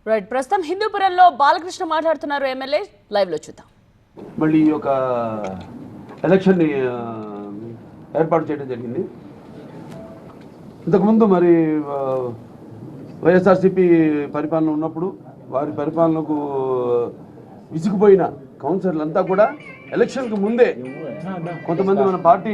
Right, ప్రస్తుతం హిందూపురంలో బాలకృష్ణ మాట్లాడుతున్నారు. MLA live లో చూద్దాం. మళ్ళీ ఒక ఎలక్షన్ ఏర్పాటు చేయడం జరిగింది. ఇంతకుముందు మరి వైఎస్ఆర్సీపీ పరిపాలన ఉన్నప్పుడు వారి పరిపాలనకు విసిగిపోయిన కౌన్సిలర్లు అంతా కూడా ఎలక్షన్కు ముందే కొంతమంది మన పార్టీ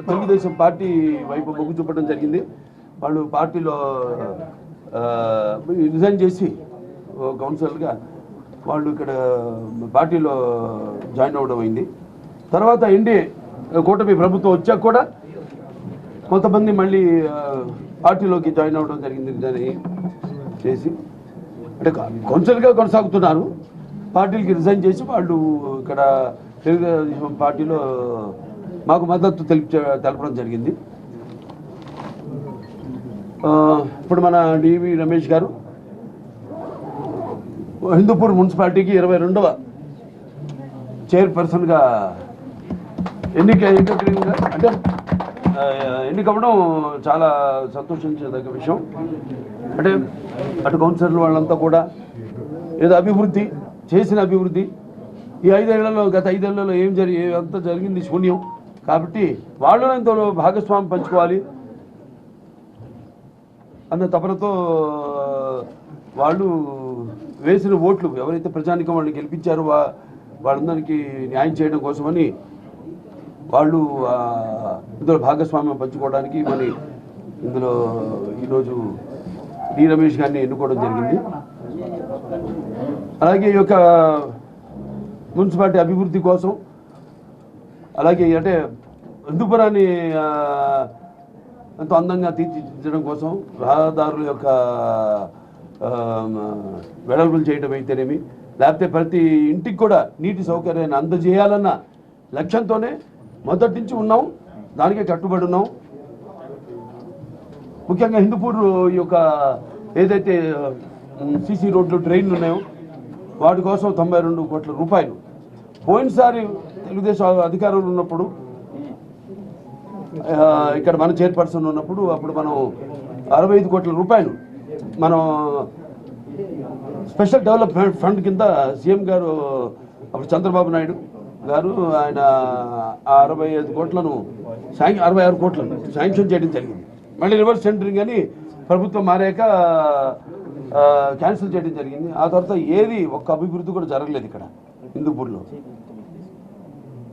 తెలుగుదేశం పార్టీ వైపు మొగ్గు చూపడం జరిగింది. వాళ్ళు పార్టీలో రిజైన్ చేసి కౌన్సిలర్గా వాళ్ళు ఇక్కడ పార్టీలో జాయిన్ అవ్వడం అయింది. తర్వాత ఎన్డీఏ కూటమి ప్రభుత్వం వచ్చాక కూడా కొంతమంది మళ్ళీ పార్టీలోకి జాయిన్ అవ్వడం జరిగింది. దాన్ని చేసి అంటే కౌన్సిలర్గా కొనసాగుతున్నారు. పార్టీలకి రిజైన్ చేసి వాళ్ళు ఇక్కడ తెలుగుదేశం పార్టీలో మాకు మద్దతు తెలపడం జరిగింది. ఇప్పుడు మన డివి రమేష్ గారు హిందూపూర్ మున్సిపాలిటీకి 22వ చైర్పర్సన్గా ఎన్నికవ్వడం చాలా సంతోషించదగ్గ విషయం. అంటే అటు కౌన్సిలర్లు వాళ్ళంతా కూడా ఏదో అభివృద్ధి చేసిన అభివృద్ధి ఈ గత 5 ఏళ్లలో అంతా జరిగింది శూన్యం. కాబట్టి వాళ్ళు ఎంతో భాగస్వామ్యం పంచుకోవాలి అన్న తపనతో వాళ్ళు వేసిన ఓట్లు ఎవరైతే ప్రజానికం వాళ్ళని గెలిపించారో వాళ్ళందరికీ న్యాయం చేయడం కోసమని వాళ్ళు ఇందులో భాగస్వామ్యం పంచుకోవడానికి మరి ఇందులో ఈరోజు డి రమేష్ గారిని ఎన్నుకోవడం జరిగింది. అలాగే ఈ యొక్క మున్సిపాలిటీ అభివృద్ధి కోసం అలాగే అంటే హిందూపురాన్ని ఎంతో అందంగా తీర్చిదిద్దడం కోసం రహదారుల యొక్క వెడల్పులు చేయడం అయితేనేమి, లేకపోతే ప్రతి ఇంటికి కూడా నీటి సౌకర్యాన్ని అందజేయాలన్న లక్ష్యంతోనే మొదటి నుంచి ఉన్నాం, దానికే కట్టుబడి ఉన్నాం. ముఖ్యంగా హిందూపూర్ ఈ యొక్క ఏదైతే సీసీ రోడ్లు ట్రైన్లు ఉన్నాయో వాటి కోసం 92 కోట్ల రూపాయలు పోయినసారి తెలుగుదేశం అధికారులు ఉన్నప్పుడు ఇక్కడ మన చైర్పర్సన్ ఉన్నప్పుడు అప్పుడు మనం 65 కోట్ల రూపాయలు మనం స్పెషల్ డెవలప్మెంట్ ఫండ్ కింద సీఎం గారు అప్పుడు చంద్రబాబు నాయుడు గారు ఆయన 65 కోట్లను 66 కోట్లను శాంక్షన్ చేయడం జరిగింది. మళ్ళీ రివర్స్ టెండరింగ్ అని ప్రభుత్వం మారాక క్యాన్సిల్ చేయడం జరిగింది. ఆ తర్వాత ఏది ఒక్క అభివృద్ధి కూడా జరగలేదు ఇక్కడ హిందూపూర్లో.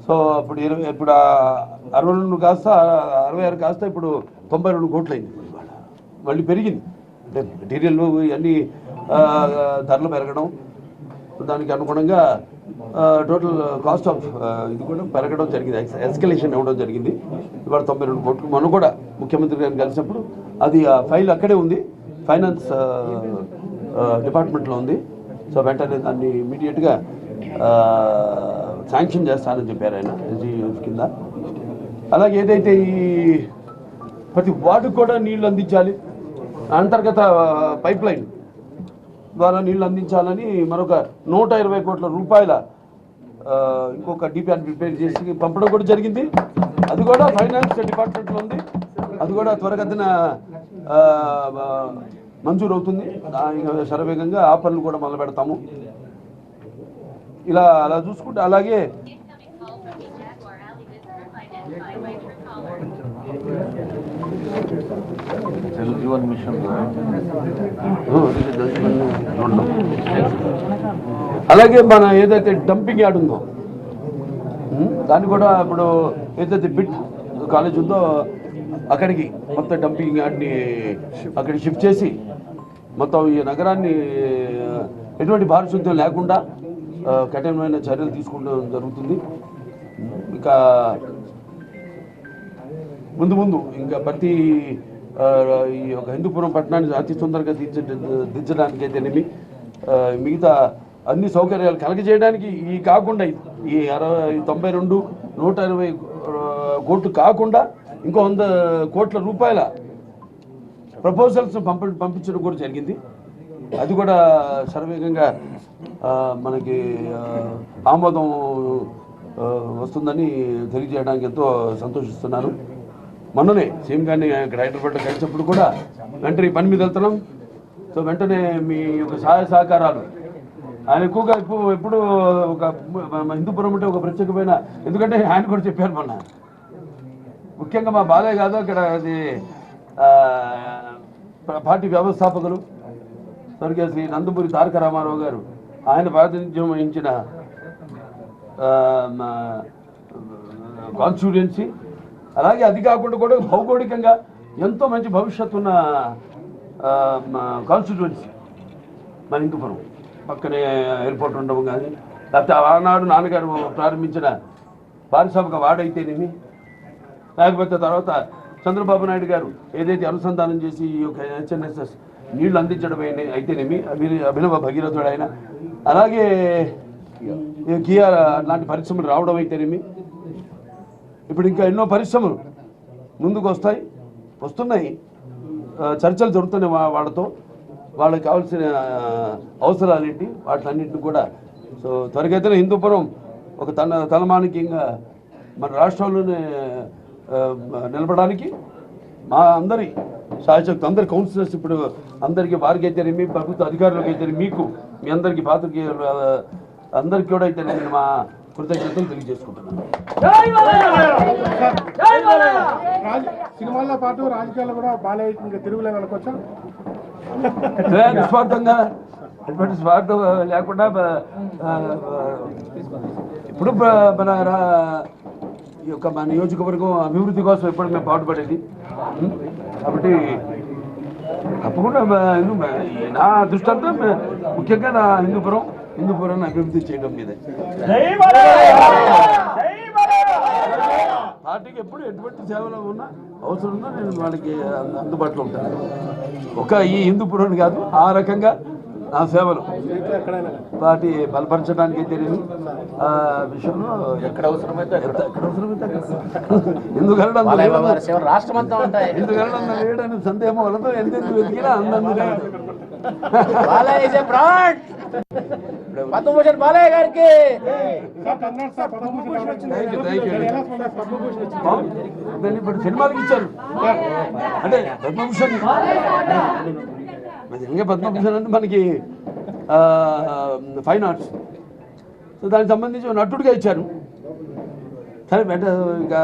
సో ఇప్పుడు 62 కాస్త 66 కాస్త ఇప్పుడు 92 కోట్లు అయింది. మళ్ళీ పెరిగింది. అంటే మెటీరియల్ ఇవన్నీ ధరలు పెరగడం, దానికి అనుగుణంగా టోటల్ కాస్ట్ ఆఫ్ ఇది కూడా పెరగడం జరిగింది, ఎస్కలేషన్ ఇవ్వడం జరిగింది. ఇవాళ 92 కోట్లు. మనం కూడా ముఖ్యమంత్రి గారిని కలిసినప్పుడు అది ఫైల్ అక్కడే ఉంది, ఫైనాన్స్ డిపార్ట్మెంట్లో ఉంది. సో వెంటనే దాన్ని ఇమీడియట్గా శాంక్షన్ చేస్తానని చెప్పారు ఆయన ఎస్జీఎఫ్ కింద. అలాగే ఏదైతే ఈ ప్రతి వార్డుకు కూడా నీళ్లు అందించాలి, అంతర్గత పైప్ లైన్ ద్వారా నీళ్లు అందించాలని మరొక 120 కోట్ల రూపాయల ఇంకొక డిపిఆర్ ప్రిపేర్ చేసి పంపడం కూడా జరిగింది. అది కూడా ఫైనాన్స్ డిపార్ట్మెంట్లో ఉంది. అది కూడా త్వరగతిన మంజూరు అవుతుంది. శరవేగంగా ఆ పనులు కూడా మొదలు పెడతాము. అలా చూసుకుంటే అలాగే అలాగే మన ఏదైతే డంపింగ్ యార్డ్ ఉందో దాన్ని కూడా ఇప్పుడు ఏదైతే బిట్ కాలేజ్ ఉందో అక్కడికి మొత్తం డంపింగ్ యార్డ్ని అక్కడికి షిఫ్ట్ చేసి మొత్తం ఈ నగరాన్ని ఎటువంటి పారిశుద్ధ్యం లేకుండా కఠినమైన చర్యలు తీసుకోవడం జరుగుతుంది. ఇంకా ముందు ఇంకా ప్రతి ఈ యొక్క హిందూపురం పట్టణాన్ని అతి తొందరగా దించడానికి అయితేనేమి మిగతా అన్ని సౌకర్యాలు కలగజేయడానికి ఈ కాకుండా ఈ 92 120 కోట్లు కాకుండా ఇంకో 100 కోట్ల రూపాయల ప్రపోజల్స్ పంపించడం కూడా జరిగింది. అది కూడా శరవేగంగా మనకి ఆమోదం వస్తుందని తెలియజేయడానికి ఎంతో సంతోషిస్తున్నాను. మొన్ననే సీఎం గారిని ఇక్కడ హైదరాబాద్లో కలిసినప్పుడు కూడా వెంటనే పని మీద వెళ్తున్నాం. సో వెంటనే మీ యొక్క సహాయ సహకారాలు ఆయన ఎక్కువగా ఎప్పుడు ఒక హిందూపురం అంటే ఒక ప్రత్యేకమైన, ఎందుకంటే ఆయన కూడా చెప్పారు మొన్న, ముఖ్యంగా మా బాలయ్య కాదు అక్కడ అది పార్టీ వ్యవస్థాపకులు స్వర్గీయ శ్రీ నందమూరి తారక రామారావు గారు ఆయన ప్రాతినిధ్యం వహించిన కాన్స్టిట్యుయెన్సీ, అలాగే అది కాకుండా కూడా భౌగోళికంగా ఎంతో మంచి భవిష్యత్తు ఉన్న కాన్స్టిట్యుయెన్సీ మన హిందూపురం. పక్కనే ఎయిర్పోర్ట్ ఉండడం కానీ, లేకపోతే ఆనాడు నాన్నగారు ప్రారంభించిన పారిశ్రామిక వాడైతేనేమి, లేకపోతే తర్వాత చంద్రబాబు నాయుడు గారు ఏదైతే అనుసంధానం చేసి ఈ యొక్క హెచ్ఎన్ఎస్ఎస్ నీళ్లు అందించడం అయితేనేమి, అభినవ భగీరథుడు ఆయన, అలాగే కియా లాంటి పరిశ్రమలు రావడం అయితేనేమి, ఇప్పుడు ఇంకా ఎన్నో పరిశ్రమలు ముందుకు వస్తున్నాయి, చర్చలు జరుగుతున్నాయి వాళ్ళతో, వాళ్ళకి కావాల్సిన అవసరాలేంటి వాటిలన్నింటినీ కూడా. సో త్వరగతిన హిందూపురం ఒక తలమానికంగా మన రాష్ట్రంలోనే నిలబడడానికి మా అందరి శాయశక్తి, అందరి కౌన్సిలర్స్, ఇప్పుడు అందరికీ వారికి అయితేనేమి, ప్రభుత్వ అధికారులకు అయితే మీకు, మీ అందరికీ పాత్రకి అందరికీ కూడా అయితే నేను మా కృతజ్ఞతలు తెలియజేసుకుంటున్నాను. సినిమాల్లో పాటు రాజకీయాల్లో కూడా బాలయ్య ఇంకా తిరుగులేదు అనుకోవచ్చా? నిస్వార్థంగా ఎటువంటి స్వార్థం లేకుండా ఇప్పుడు మన ఈ యొక్క మా నియోజకవర్గం అభివృద్ధి కోసం ఎప్పుడు మేము పాటుపడేది కాబట్టి తప్పకుండా నా దృష్టి అంతా ముఖ్యంగా నా హిందూపురాన్ని అభివృద్ధి చేయడం మీదే. పార్టీకి ఎప్పుడు ఎటువంటి సేవలు ఉన్నా అవసరం ఉన్నా నేను వాళ్ళకి అందుబాటులో ఉంటాను. ఒక ఈ హిందూపురాన్ని కాదు, ఆ రకంగా నా సేవలు పార్టీ బలపరచడానికి తెలియదు విషయంలో ఎక్కడ అవసరమైతే ఎందుకంటే లేడని సందేహం వలతో ఎంతెందుకు వెతికినా అందందు బాలయ్య గారికి ఇప్పుడు సినిమాలకు ఇచ్చారు అంటే పద్మభూషణ్, పద్మభూషణ్ అంటే మనకి ఫైన్ ఆర్ట్స్, సో దానికి సంబంధించి నటుడిగా ఇచ్చారు. సరే ఇంకా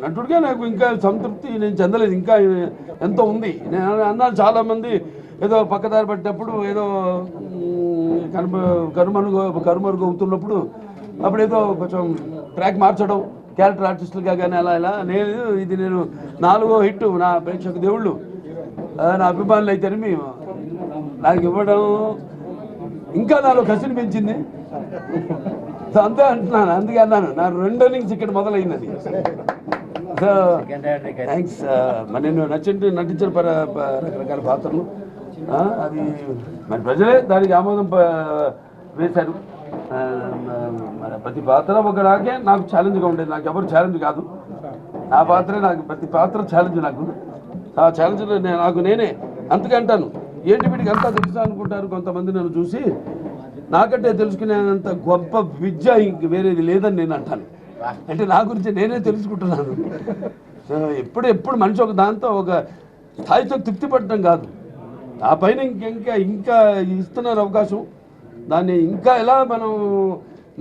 నటుడిగా నాకు ఇంకా సంతృప్తి నేను చెందలేదు, ఇంకా ఎంతో ఉంది. నేను అన్నాను చాలామంది ఏదో పక్కదారి పట్టినప్పుడు ఏదో కనుమరుగు అవుతున్నప్పుడు అప్పుడు ఏదో కొంచెం ట్రాక్ మార్చడం, క్యారెక్టర్ ఆర్టిస్టులుగా కానీ అలా ఇది నేను 4వ హిట్ నా ప్రేక్షక దేవుళ్ళు నా అభిమానులు అయితేనేమి నాకు ఇవ్వడం ఇంకా నాలో కసిని పెంచింది. అంతే అంటున్నాను, అందుకే అన్నాను నా 2 innings ఇక్కడ మొదలైంది. So thanks. మరి నేను నటించిన రకరకాల పాత్రలు అది మరి ప్రజలే దానికి ఆమోదం వేశారు. మరి ప్రతి పాత్ర ఒకలాగే నాకు ఛాలెంజ్గా ఉండేది, నాకు ఎవరు ఛాలెంజ్ కాదు, నా పాత్రే నాకు, ప్రతి పాత్ర ఛాలెంజ్ నాకు. ఆ ఛాలెంజ్లో నేనే అందుకే అంటాను, ఏంటి వీడికి అంతా తెలుసా అనుకుంటారు కొంతమంది నన్ను చూసి. నాకంటే తెలుసుకునేంత గొప్ప విద్య ఇంక వేరేది లేదని నేను అంటాను. అంటే నా గురించి నేనే తెలుసుకుంటున్నాను. ఎప్పుడు మనిషి ఒక దాంతో ఒక స్థాయితో తృప్తి పడటం కాదు, ఆ పైన ఇంకా ఇస్తున్నారు అవకాశం, దాన్ని ఇంకా ఎలా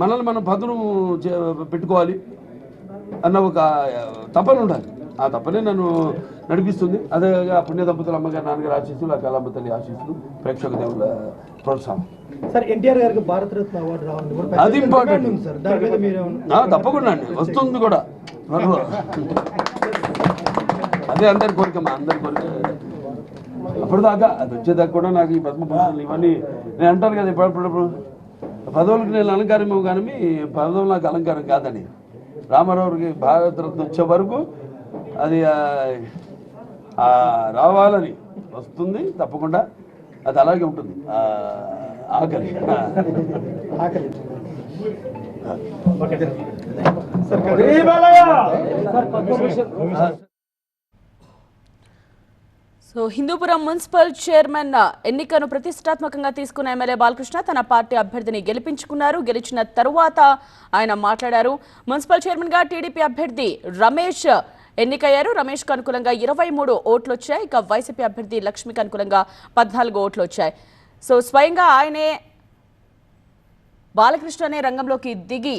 మనల్ని మనం పదును పెట్టుకోవాలి అన్న ఒక తపన ఉండాలి. ఆ తపనే నన్ను నడిపిస్తుంది. అదే పుణ్య దంపతుల అమ్మగారు నాన్నగారు ఆశీస్సులు, ఆ కళమ్మ తల్లి ఆశీస్సులు, ప్రేక్షక దేవుల ప్రోత్సాహం. సార్ ఎన్టీఆర్ గారికి భారతరత్న అవార్డు రావాలి, అది ఇంపార్టెంట్ తప్పకుండా అండి, వస్తుంది కూడా త్వరలో. అదే అందరి కోరిక, మా అందరి కోరిక. అప్పటిదాకా అది వచ్చేదాకా కూడా నాకు ఈ పద్మభూషణ్ ఇవన్నీ నేను అంటాను కదా, ఇప్పుడు పదవులకు నేను అలంకారం కానీ పదవులు నాకు అలంకారం కాదని. రామారావుకి భారతరత్న వచ్చే వరకు అది రావాలని వస్తుంది తప్పకుండా, అది అలాగే ఉంటుంది. ఆకలి సో హిందూపురం మున్సిపల్ చైర్మన్ ఎన్నికను ప్రతిష్టాత్మకంగా తీసుకున్న ఎమ్మెల్యే బాలకృష్ణ తన పార్టీ అభ్యర్థిని గెలిపించుకున్నారు. గెలిచిన తరువాత ఆయన మాట్లాడారు. మున్సిపల్ చైర్మన్ గా టీడీపీ అభ్యర్థి రమేష్ ఎన్నికయ్యారు. రమేష్కు అనుకూలంగా 23 ఓట్లు వచ్చాయి. ఇక వైసీపీ అభ్యర్థి లక్ష్మికి అనుకూలంగా 14 ఓట్లు వచ్చాయి. సో స్వయంగా ఆయనే బాలకృష్ణనే రంగంలోకి దిగి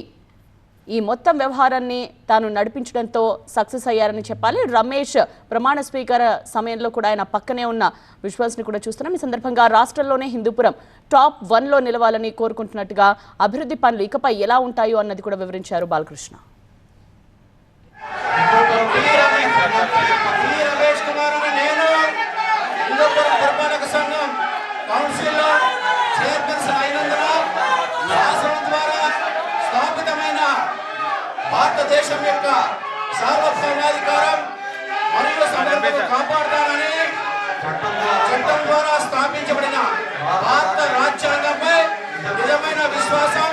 ఈ మొత్తం వ్యవహారాన్ని తాను నడిపించడంతో సక్సెస్ అయ్యారని చెప్పాలి. రమేష్ ప్రమాణ స్వీకార సమయంలో కూడా ఆయన పక్కనే ఉన్న విజువల్స్ని కూడా చూస్తున్నాం. ఈ సందర్భంగా రాష్ట్రంలోనే హిందూపురం టాప్ 1లో నిలవాలని కోరుకుంటున్నట్టుగా అభివృద్ధి పనులు ఇకపై ఎలా ఉంటాయో అన్నది కూడా వివరించారు బాలకృష్ణ. భారతదేశం యొక్క సార్వభౌమాధికారం మరియు సమగ్రతను కాపాడతానని చట్టం ద్వారా స్థాపించబడిన భారత రాజ్యాంగంపై నిజమైన విశ్వాసం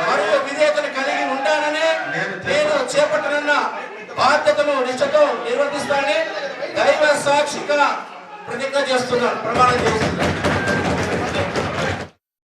మరియు విధేయతను కలిగి ఉంటానని నేను చేపట్టనున్న బాధ్యతను నిష్ఠతో నిర్వర్తిస్తానని దైవ సాక్షిగా ప్రతిజ్ఞ చేస్తున్నాను, ప్రమాణం చేస్తున్నాను.